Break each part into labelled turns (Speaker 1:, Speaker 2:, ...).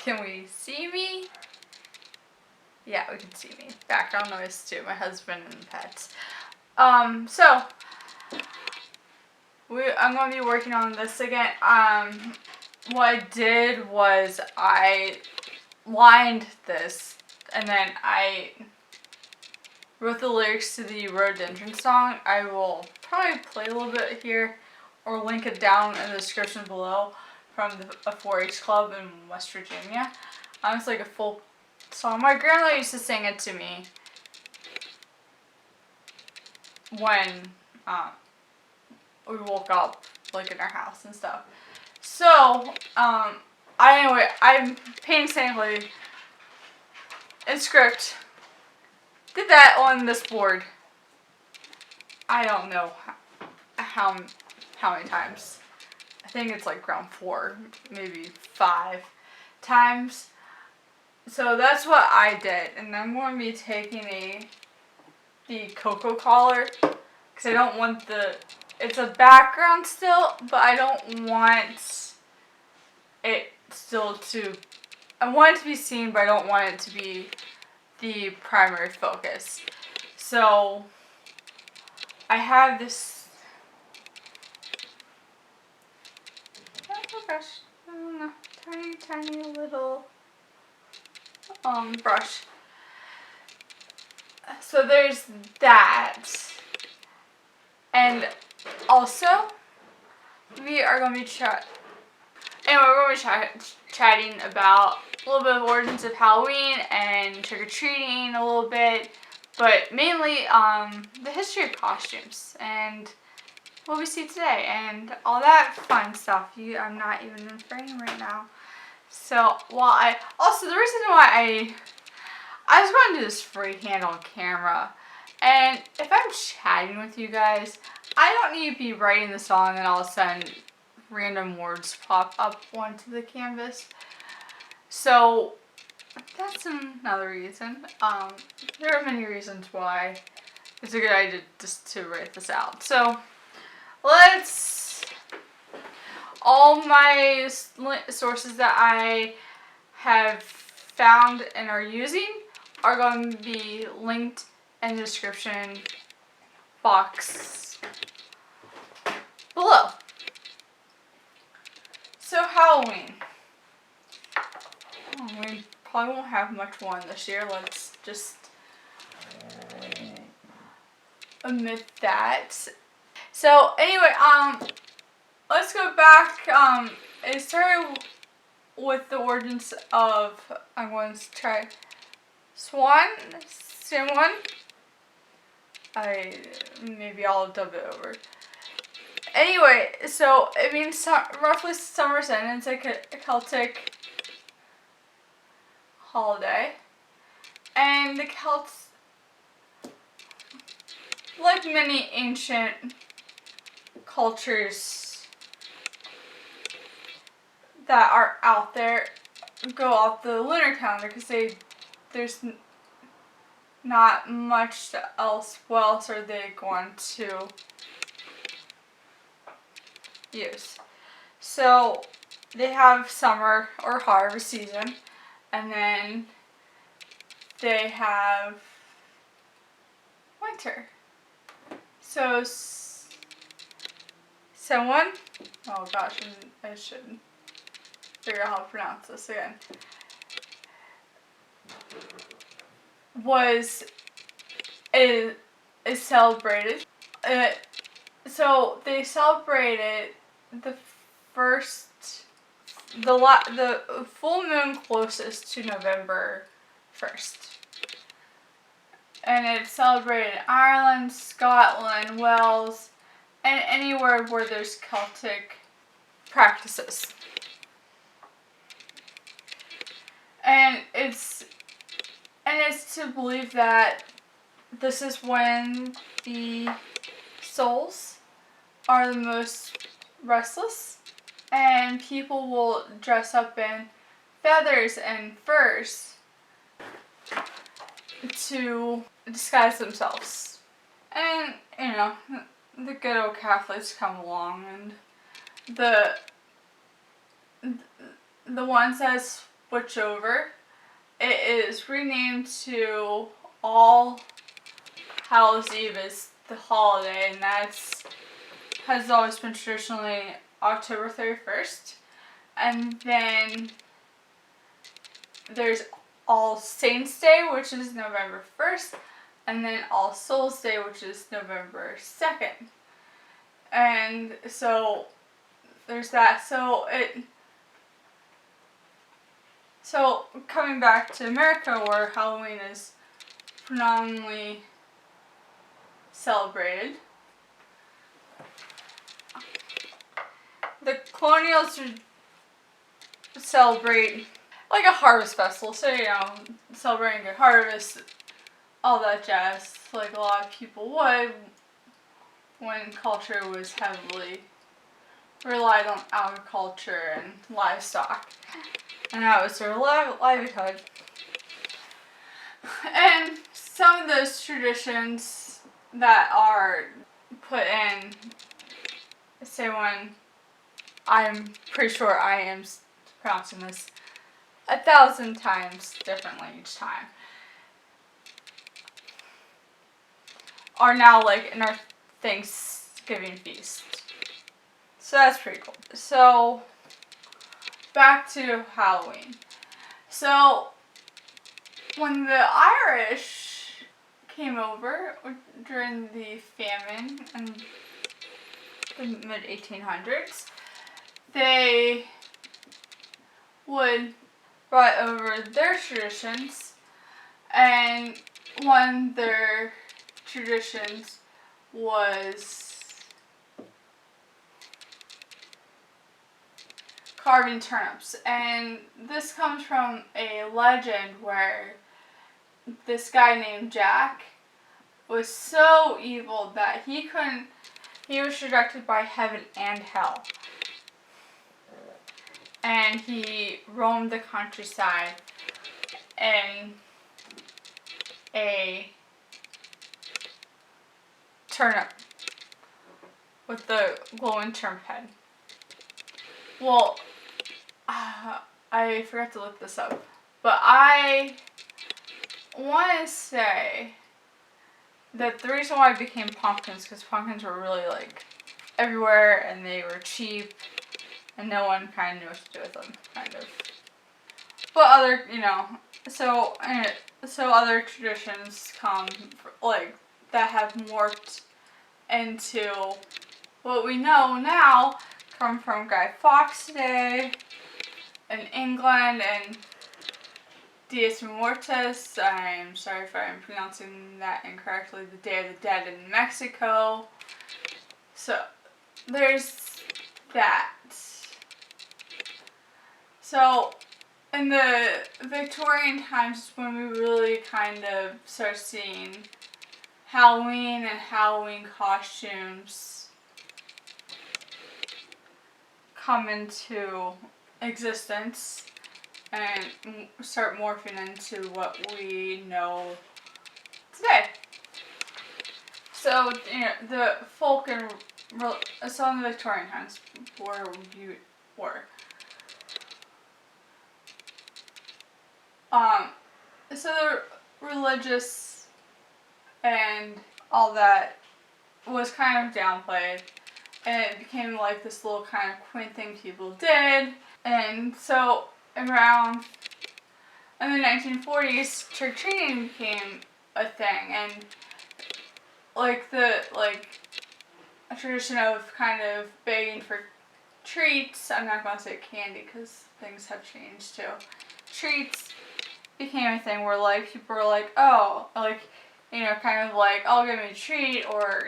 Speaker 1: Can we see me? Yeah, we can see me. Background noise too, my husband and pets. So I'm gonna be working on this again. What I did was I lined this and then I wrote the lyrics to the Rhododendron Song. I will probably play a little bit here or link it down in the description below from a 4-H club in West Virginia. It's like a full song. My grandma used to sing it to me when we woke up, like in our house and stuff. So, I'm painstakingly in script did that on this board. I don't know how many times. I think it's like around 4, maybe 5 times. So that's what I did, and I'm going to be taking the cocoa collar because I don't want it's a background still, but I don't want it still I want it to be seen, but I don't want it to be the primary focus. So I have this, oh gosh, I don't know, tiny little brush. So there's that. And also, we are going to be chatting about a little bit of origins of Halloween and trick-or-treating a little bit, but mainly the history of costumes and what we see today and all that fun stuff. I'm not even in frame right now. So, the reason why I was going to do this freehand on camera, and if I'm chatting with you guys, I don't need to be writing the song and all of a sudden random words pop up onto the canvas. So that's another reason. There are many reasons why it's a good idea just to write this out. So all my sources that I have found and are using are going to be linked in the description box below. So Halloween. We probably won't have much more this year. Let's just admit that. So anyway, let's go back. It started with the origins of, I'm going to try Swan. Maybe I'll dub it over. Anyway, so it means roughly summer's end. It's like a Celtic holiday. And the Celts, like many ancient cultures that are out there, go off the lunar calendar because there's not much else. What else are they going to use? So they have summer or harvest season, and then they have winter. So someone, oh gosh, I should figure out how to pronounce this again, is celebrated. So they celebrated the full moon closest to November 1st. And it's celebrated in Ireland, Scotland, Wales, and anywhere where there's Celtic practices. And it's to believe that this is when the souls are the most restless, and people will dress up in feathers and furs to disguise themselves. And, the good old Catholics come along, and the ones that's switchover. It is renamed to All Hallows Eve is the holiday, and has always been traditionally October 31st. And then there's All Saints Day, which is November 1st, and then All Souls Day, which is November 2nd. And so there's that. So coming back to America, where Halloween is predominantly celebrated, the colonials celebrate like a harvest festival. So, celebrating a good harvest, all that jazz, like a lot of people would when culture was heavily relied on agriculture and livestock. And that was their livelihood. And some of those traditions that are put in, say when, I'm pretty sure I am pronouncing this 1,000 times differently each time, are now like in our Thanksgiving feast. So that's pretty cool. So back to Halloween. So when the Irish came over during the famine in the mid-1800s, they would brought over their traditions, and one of their traditions was carving turnips. And this comes from a legend where this guy named Jack was so evil that he was rejected by heaven and hell. And he roamed the countryside in a turnip with the glowing turnip head. Well, I forgot to look this up, but I want to say that the reason why it became pumpkins, because pumpkins were really like everywhere and they were cheap and no one kind of knew what to do with them, kind of. But other, so other traditions come like that have morphed into what we know now, come from Guy Fawkes Day in England and Dies Muertos, I'm sorry if I'm pronouncing that incorrectly, the Day of the Dead in Mexico. So there's that. So in the Victorian times when we really kind of start seeing Halloween and Halloween costumes come into existence and start morphing into what we know today. So, the folk and so in the Victorian times where you were. So the religious and all that was kind of downplayed, and it became like this little kind of quaint thing people did. And so around in the 1940s, trick-or-treating became a thing, and a tradition of kind of begging for treats. I'm not going to say candy because things have changed too. Treats became a thing where like people were like, oh, like, kind of like, oh, give me a treat, or,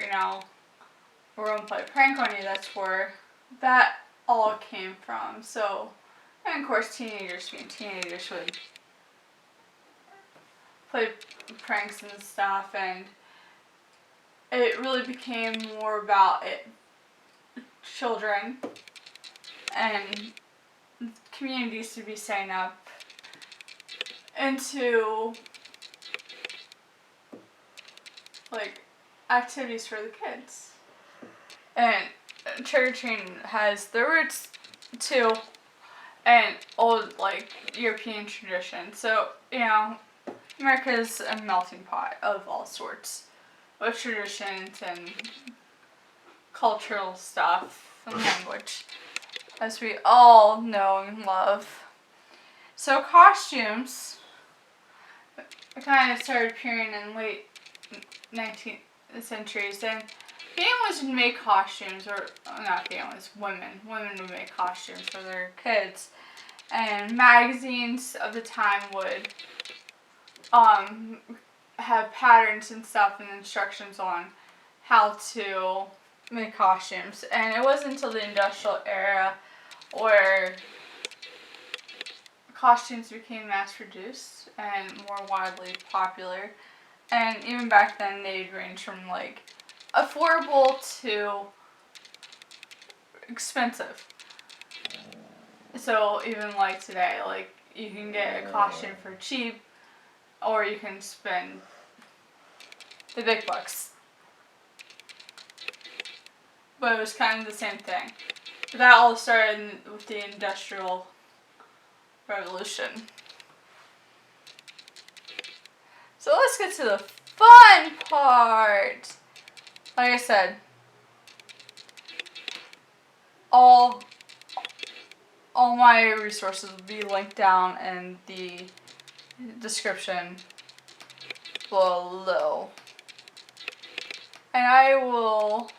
Speaker 1: we're going to play a prank on you. That's where that all came from. So, and of course teenagers being teenagers would play pranks and stuff, and it really became more about children and communities to be setting up into like activities for the kids. And trick-or-treating has the roots too and old, like, European tradition. So, you know, America's a melting pot of all sorts of traditions and cultural stuff and language, as we all know and love. So costumes kind of started appearing in late 19th centuries, and families would make costumes, or not families, women would make costumes for their kids, and magazines of the time would have patterns and stuff and instructions on how to make costumes. And it wasn't until the industrial era where costumes became mass produced and more widely popular. And even back then they'd range from like affordable to expensive. So even like today, like you can get a costume for cheap, or you can spend the big bucks. But it was kind of the same thing. But that all started with the Industrial Revolution. So let's get to the fun part. Like I said, all my resources will be linked down in the description below. And I will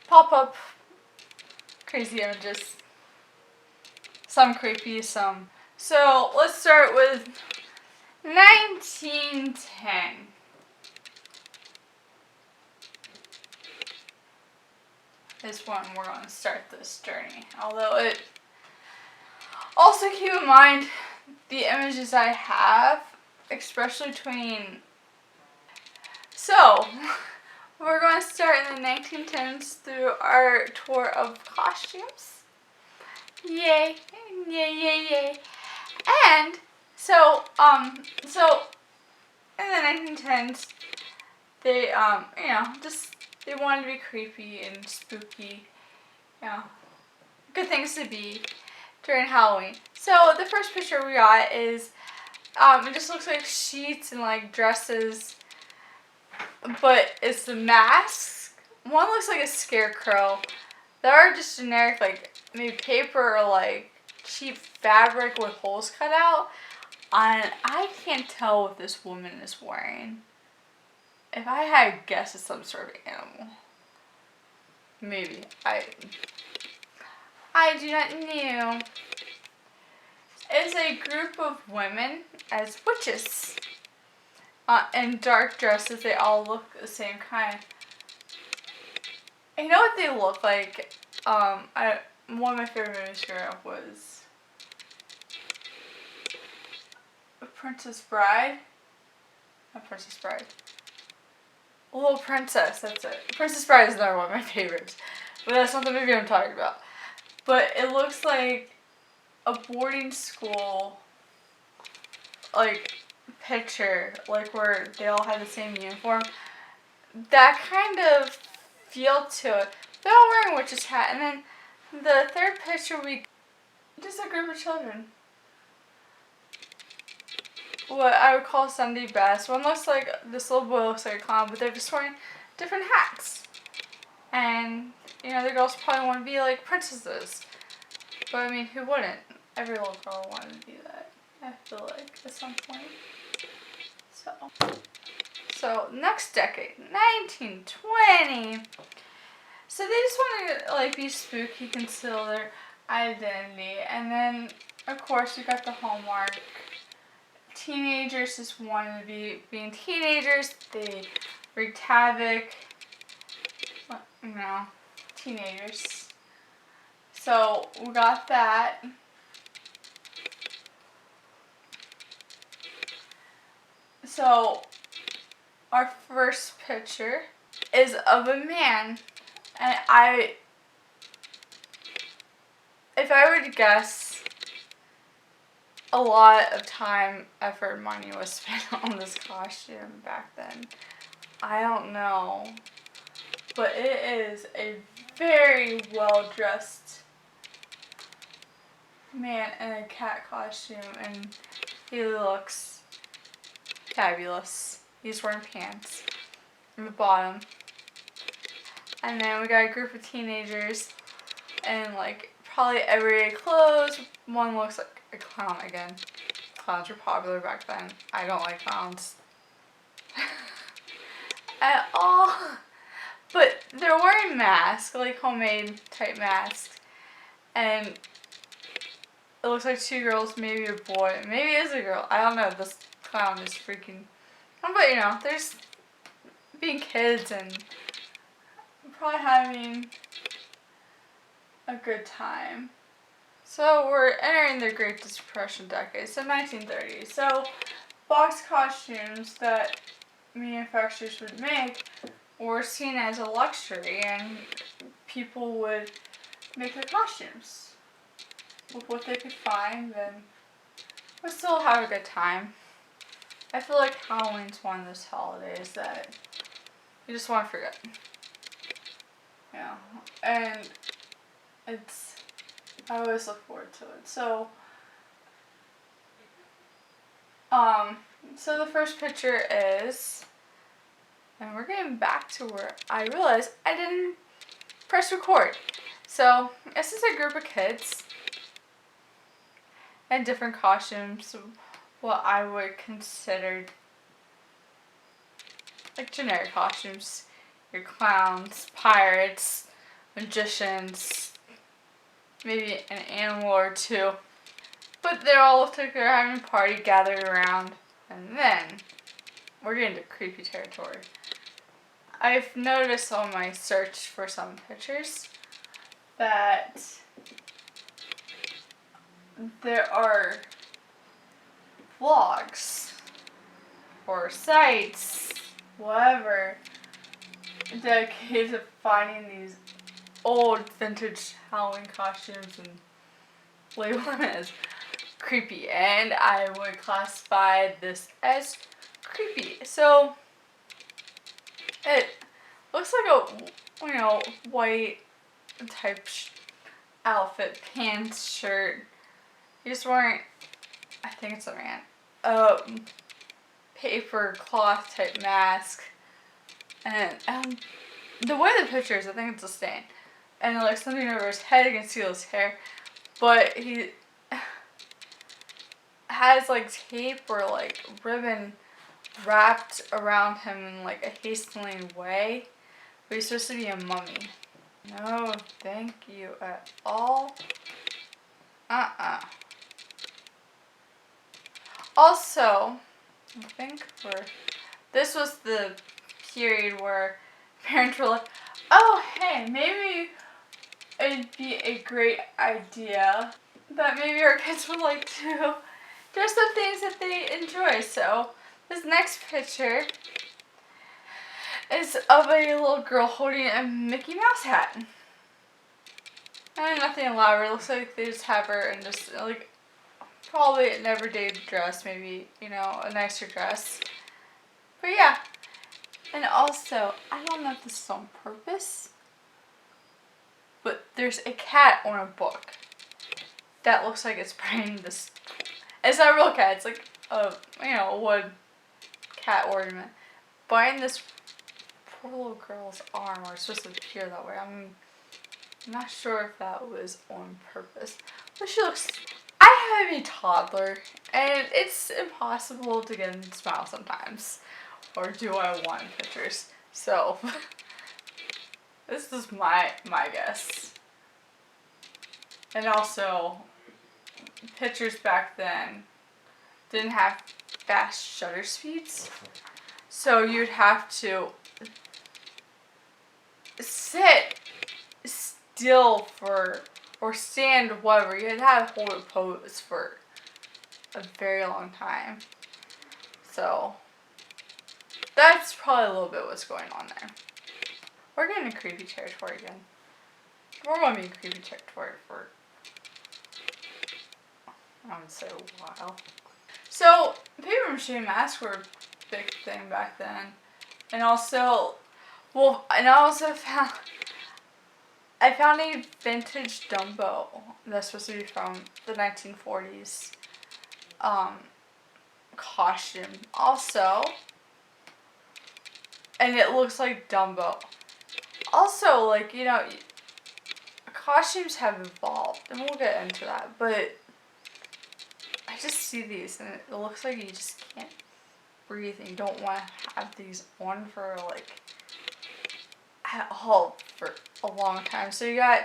Speaker 1: pop up crazy images. Some creepy, some. So let's start with 1910. Is when we're going to start this journey. Although it also, keep in mind the images I have, especially between. So we're going to start in the 1910s through our tour of costumes. Yay! Yay! Yay! Yay! And so in the 1910s, they they wanted to be creepy and spooky, good things to be during Halloween. So the first picture we got is, it just looks like sheets and like dresses, but it's the mask. One looks like a scarecrow. The other are just generic, like maybe paper or like cheap fabric with holes cut out. And I can't tell what this woman is wearing. If I had to guess, it's some sort of animal. Maybe. I do not know. It's a group of women as witches. In dark dresses. They all look the same kind. You know what they look like? One of my favorite movies growing up was Princess Bride. Not Princess Bride. Little Princess, that's it. Princess Bride is another one of my favorites. But that's not the movie I'm talking about. But it looks like a boarding school, like, picture. Like, where they all had the same uniform. That kind of feel to it. They're all wearing witch's hat. And then the third picture just a group of children. What I would call Sunday best. One looks like, this little boy looks like a clown, but they're just wearing different hats. And, the girls probably want to be like princesses. But I mean, who wouldn't? Every little girl wanted to be that, I feel like, at some point. So next decade, 1920. So they just want to, like, be spooky, conceal their identity. And then, of course, we got the hallmark. Teenagers just wanted to being teenagers. They wreaked havoc. Teenagers. So we got that. So our first picture is of a man, and if I were to guess, a lot of time, effort, and money was spent on this costume back then. I don't know. But it is a very well-dressed man in a cat costume, and he looks fabulous. He's wearing pants on the bottom. And then we got a group of teenagers in like probably everyday clothes. One looks like a clown again. Clowns were popular back then. I don't like clowns at all. But they're wearing masks, like homemade type masks. And it looks like two girls, maybe a boy. Maybe it is a girl. I don't know. This clown is freaking... But you know, there's being kids and probably having a good time. So we're entering the Great Depression decade, so 1930s. So box costumes that manufacturers would make were seen as a luxury, and people would make their costumes with what they could find and would still have a good time. I feel like Halloween's one of those holidays that you just want to forget. Yeah, and I always look forward to it. So, so the first picture is, and we're getting back to where I realized I didn't press record. So, this is a group of kids in different costumes, what I would consider like generic costumes. Your clowns, pirates, magicians, maybe an animal or two. But they all look like they're having a party gathered around. And then we're getting to creepy territory. I've noticed on my search for some pictures that there are vlogs or sites, whatever, dedicated to finding these old vintage Halloween costumes and label them as creepy, and I would classify this as creepy. So it looks like a white type outfit, pants, shirt. He's wearing, I think it's a man, paper cloth type mask, and the way the picture is, I think it's a stain, and like something over his head. You can see his hair, but he has like tape or like ribbon wrapped around him in like a hastily way. But he's supposed to be a mummy. No, thank you at all. Also, I think this was the period where parents were like, oh hey, maybe it'd be a great idea that maybe our kids would like to do some things that they enjoy. So this next picture is of a little girl holding a Mickey Mouse hat. And nothing elaborate. It looks like they just have her in just like probably an everyday dress, maybe, a nicer dress. But yeah. And also, I don't know if this is on purpose, but there's a cat on a book that looks like it's praying this. It's not a real cat. It's like a wood cat ornament. Behind this poor little girl's arm, or it's supposed to appear that way. I'm not sure if that was on purpose. But she looks... I have a toddler, and it's impossible to get him to smile sometimes. Or do I want pictures? So, this is my guess. And also, pictures back then didn't have fast shutter speeds. So you'd have to sit still or stand whatever. You'd have to hold a pose for a very long time. So that's probably a little bit what's going on there. We're getting into creepy territory again. We're going to be in creepy territory for, I would say, a while. So paper mache masks were a big thing back then. And also, I also found I found a vintage Dumbo that's supposed to be from the 1940s costume also. And it looks like Dumbo. Also, like, you know, costumes have evolved, and we'll get into that, but I just see these and it looks like you just can't breathe and you don't want to have these on for like at all for a long time. So yeah,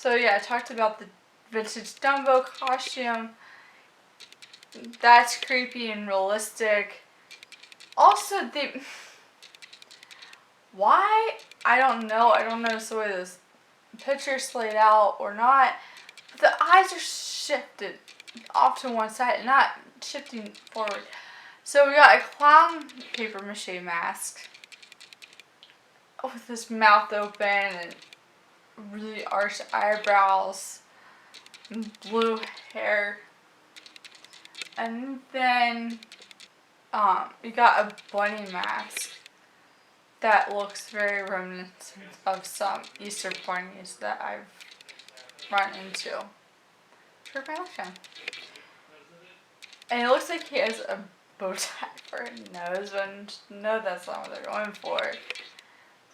Speaker 1: I talked about the vintage Dumbo costume. That's creepy and realistic. Also, why? I don't know. I don't notice the way this picture's laid out or not. But the eyes are shifted off to one side and not shifting forward. So we got a clown paper mache mask with his mouth open and really arched eyebrows and blue hair. And then we got a bunny mask that looks very reminiscent of some Easter bunnies that I've run into for my lifetime. And it looks like he has a bow tie for a nose, but no, that's not what they're going for.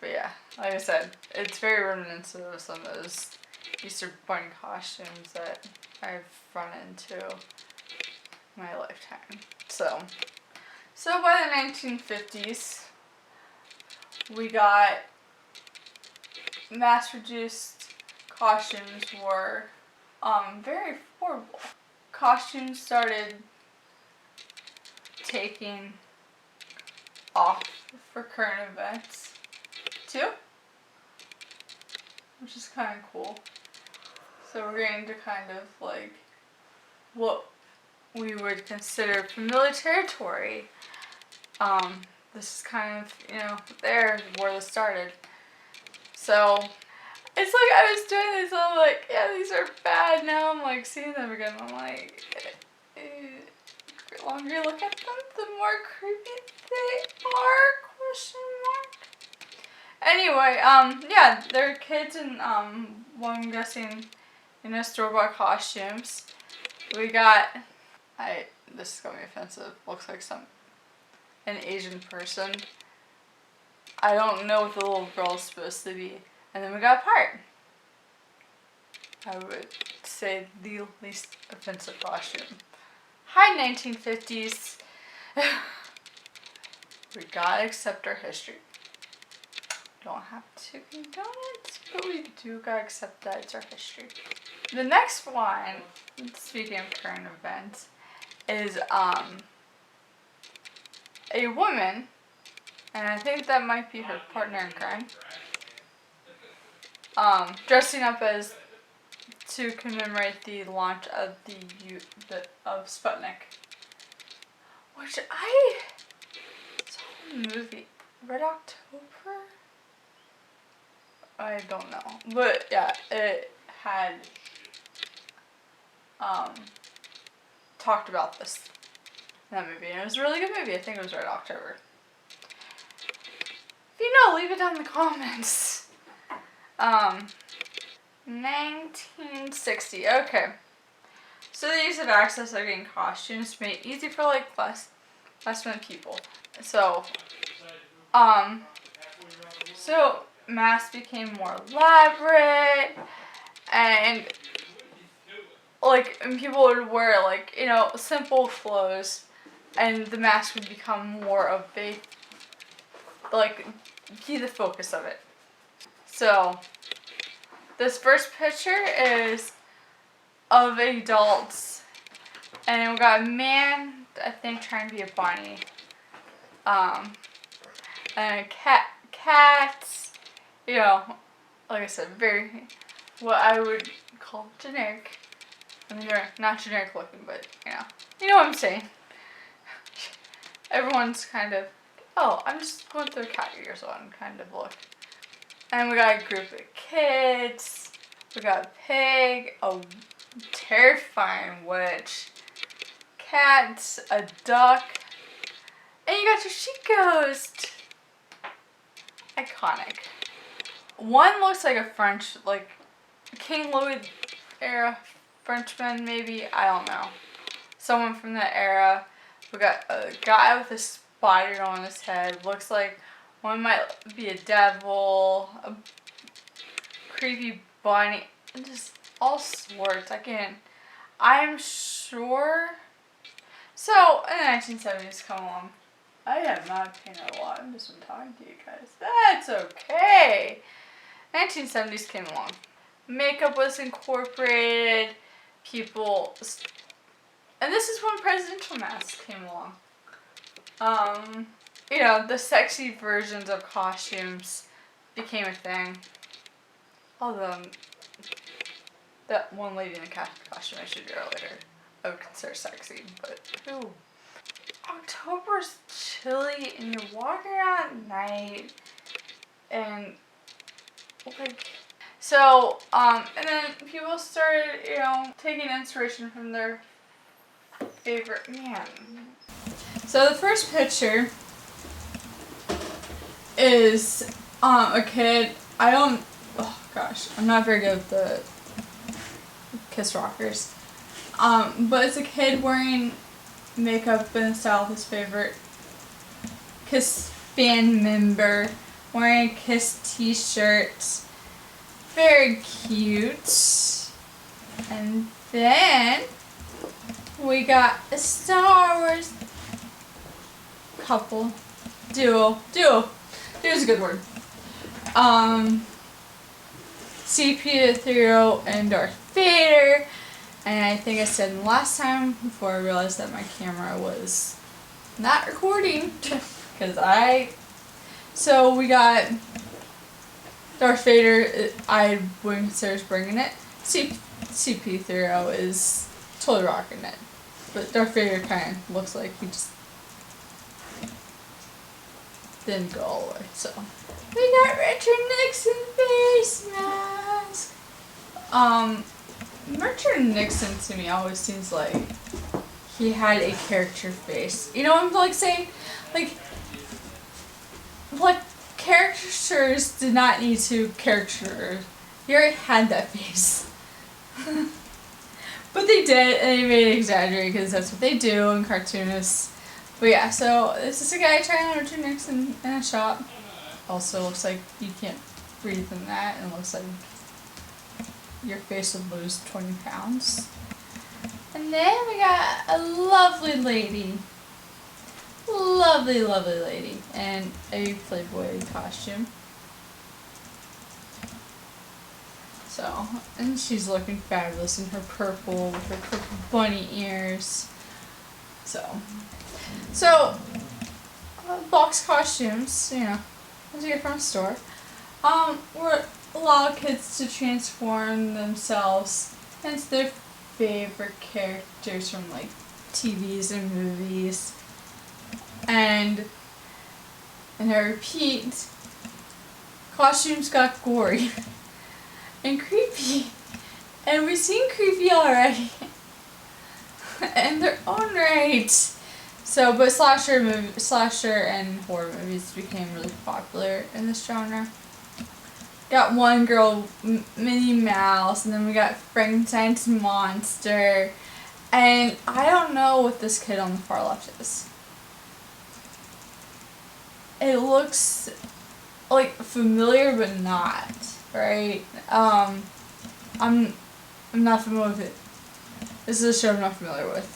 Speaker 1: But yeah, like I said, it's very reminiscent of some of those Easter bunny costumes that I've run into in my lifetime. So by the 1950s, we got mass-produced costumes were very affordable. Costumes started taking off for current events too, which is kind of cool. So we're getting to kind of like what we would consider familiar territory. This is kind of, you know, there where this started. So it's like I was doing this and I'm like, yeah, these are bad. Now I'm like seeing them again. I'm like, the longer you look at them, the more creepy they are, question mark. Anyway, yeah, they're kids in, well, I'm guessing, you know, store-bought costumes. We got, this is gonna be offensive, looks like an Asian person. I don't know what the little girl is supposed to be. And then we got a pirate. I would say the least offensive costume. Hi, 1950s. We gotta accept our history. Don't have to condone it, but we do gotta accept that it's our history. The next one, speaking of current events, is a woman, and I think that might be her partner in crime, dressing up as to commemorate the launch of of Sputnik, which I saw in the movie Red October. I don't know, but yeah, it had talked about this in that movie, and it was a really good movie. I think it was Red October. If you know, leave it down in the comments. 1960. Okay. So the use of access to getting costumes made it easy for like less many people. So masks became more elaborate, and and people would wear like, you know, simple clothes, and the mask would become more of a be the focus of it. So this first picture is of adults, and we got a man, I think, trying to be a bunny, and a cats, you know, like I said, very, what I would call generic. I mean, they're not generic looking, but, you know what I'm saying. Everyone's kind of, oh, I'm just going through a cat ears on kind of look. And we got a group of kids, we got a pig, a terrifying witch, cats, a duck, and you got your sheep ghost. Iconic. One looks like a French, like King Louis era Frenchman, maybe. I don't know. Someone from that era. We got a guy with a spider on his head. Looks like one might be a devil, a creepy bunny, and just all sorts. I'm sure. So, in the 1970s, come along. I have not painted a lot. I'm just been talking to you guys. That's okay. 1970s came along. Makeup was incorporated. People, and this is when presidential masks came along. The sexy versions of costumes became a thing. Although, that one lady in the costume I showed you earlier, I would consider sexy, but who? October's chilly and you're walking around at night and and then people started, taking inspiration from their favorite man. So the first picture is a kid. I'm not very good with the Kiss Rockers. But it's a kid wearing makeup in the style of his favorite Kiss band member, wearing a Kiss t-shirt. Very cute. And then we got a Star Wars couple. Duo is a good word. C-3PO and Darth Vader. And I think I said last time, before I realized that my camera was not recording, so we got Darth Vader. I wouldn't consider bringing it. CP3O is totally rocking it, but Darth Vader kind of looks like he just didn't go all the way. So we got Richard Nixon face mask. Richard Nixon to me always seems like he had a character face. You know what I'm like saying? Like caricatures did not need to caricature. He already had that face. But they did, and they made it exaggerate because that's what they do in cartoonists. But yeah, so this is a guy trying on Richard Nixon in a shop. Also looks like you can't breathe in that, and it looks like your face would lose 20 pounds. And then we got a lovely lady. Lovely, lovely lady. And a Playboy costume. So, and she's looking fabulous in her purple, with her purple bunny ears. So box costumes, as you get from a store, were allow kids to transform themselves into their favorite characters from TVs and movies. And I repeat, costumes got gory and creepy. And we've seen creepy already. In their own right. So, but slasher and horror movies became really popular in this genre. Got one girl, Minnie Mouse, and then we got Frankenstein's monster. And I don't know what this kid on the far left is. It looks familiar, but not, right? I'm not familiar with it. This is a show I'm not familiar with.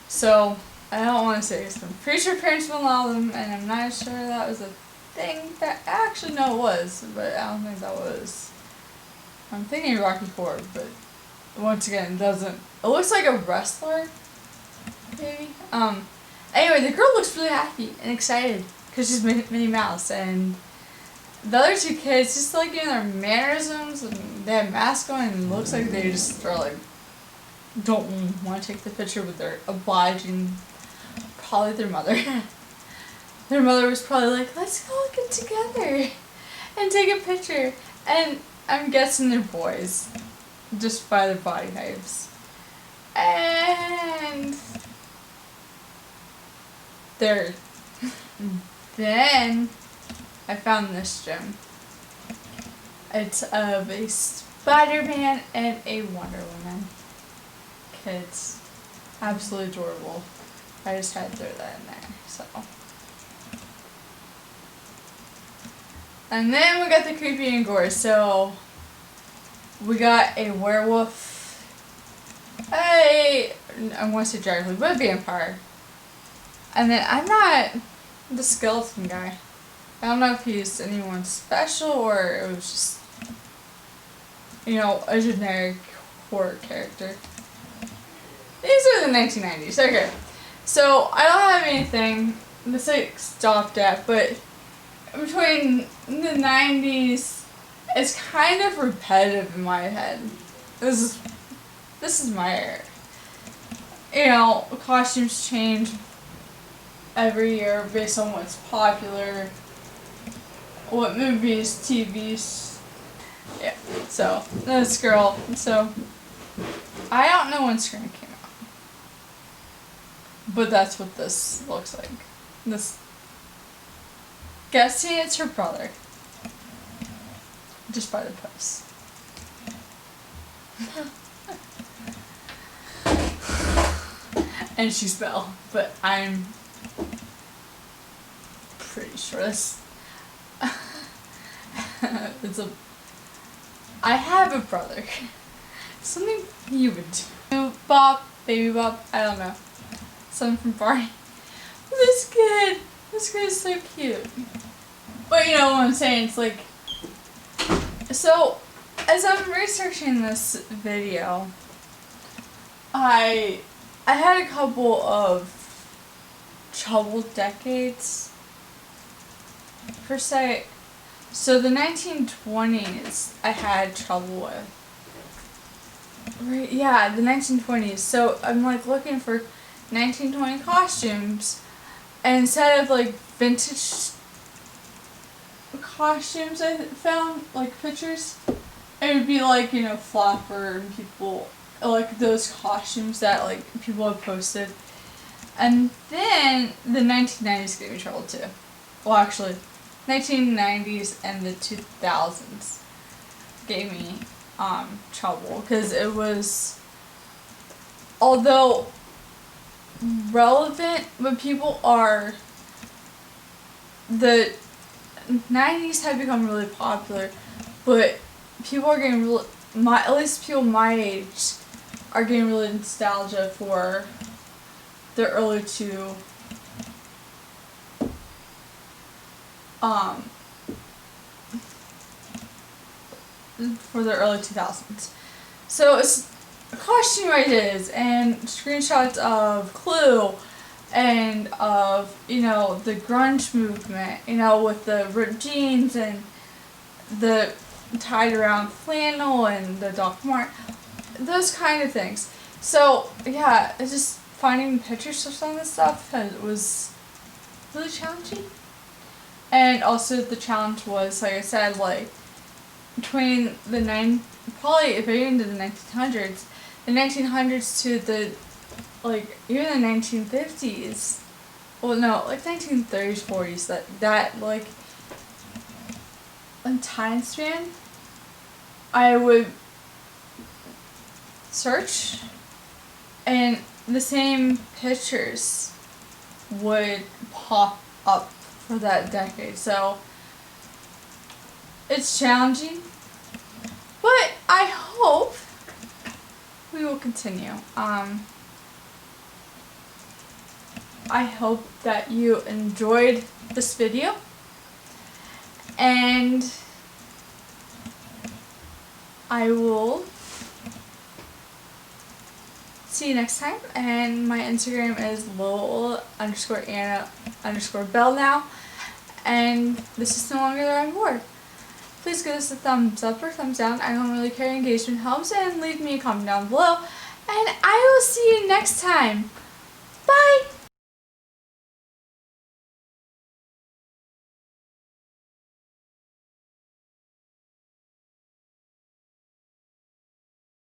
Speaker 1: So, I don't want to say this. I'm pretty sure parents will allow them, and I'm not sure that was a thing that actually no it was, but I don't think that was. I'm thinking Rocky IV, but once again, it doesn't. It looks like a wrestler, maybe. Anyway, the girl looks really happy and excited because she's Minnie Mouse, and the other two kids just their mannerisms, and they have masks on, and it looks like they just are don't want to take the picture, but they're obliging. Probably their mother. Their mother was probably let's go get together and take a picture. And I'm guessing they're boys, just by their body types. And then I found this gem. It's of a Spider-Man and a Wonder Woman. Kids, absolutely adorable. I just had to throw that in there, so. And then we got the creepy and gore. So we got a werewolf. I want to say Dracula, but a vampire. And then I'm not the skeleton guy. I don't know if he's anyone special or it was just, you know, a generic horror character. These are the 1990s. Okay. So I don't have anything this like stopped at, but between the 90s, it's kind of repetitive in my head. This is my era. You know, costumes change every year based on what's popular, what movies, TVs. Yeah, so this girl. So I don't know when Scream came out, but that's what this looks like. This, guessing it's her brother, just by the post. And she's Belle, but I'm pretty sure this. I have a brother. Something you would do. Bob, baby Bob, I don't know. Something from Barney. This kid is so cute. But you know what I'm saying, it's like, so as I'm researching this video, I had a couple of troubled decades, per se. So the 1920s I had trouble with. Right, yeah, the 1920s. So I'm like looking for 1920 costumes, and instead of like vintage costumes I found, like pictures, it would be like, you know, Flopper and people, like those costumes that like people have posted. And then the 1990s gave me trouble too. Well, actually, 1990s and the 2000s gave me trouble, because it was, although relevant, but people are, the 90s have become really popular, but people are getting really, at least people my age are getting really nostalgia for the early two for the early 2000s. So it's costume ideas and screenshots of Clue and of, you know, the grunge movement, you know, with the ripped jeans and the tied around flannel and the Doc Martens, those kind of things. So yeah, it's just finding pictures of some of this stuff was really challenging. And also the challenge was, like I said, like between the probably if even into the 1900s, the 1900s to the, like, even the 1950s, well no, like 1930s, 40s, that like in time span, I would search and the same pictures would pop up for that decade. So it's challenging, but I hope we will continue. I hope that you enjoyed this video, and I will see you next time. And my Instagram is Lil_Anna_Bell now, and this is no longer that I'm bored. Please give us a thumbs up or thumbs down. I don't really care. Engagement helps, and leave me a comment down below. And I will see you next time. Bye!